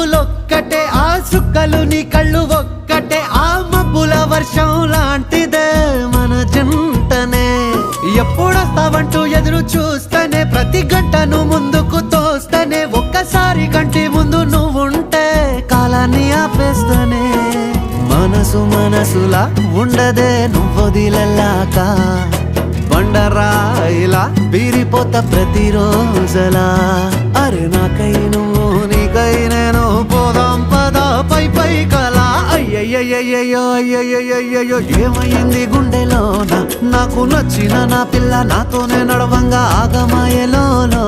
మబ్బులొక్కటే ఆ సుక్కలు నీ కళ్ళు ఒక్కటే ఆ మబ్బుల వర్షం లాంటిదే మన జంటనే ఎప్పుడొస్తావంటూ ఎదురు చూస్తేనే ప్రతి గంటను ముందుకు తోస్తేనే ఒక్కసారి కంటి ముందు నువ్వుంటే కాలాన్ని ఆపేస్తేనే మనసులా ఉండదే నువ్వొదిలెల్లాక బండరాయిలా బీరిపోత ప్రతిరోజలా అరే నాకై నువ్వు నీకై నేను పోదాం పద పై కలా అయ్యయ్యయ్యో అయ్యయ్యయ్యో ఏమైంది గుండెలోన నాకు నచ్చిన నా పిల్ల నాతోనే నడవంగా ఆగమాయలోనా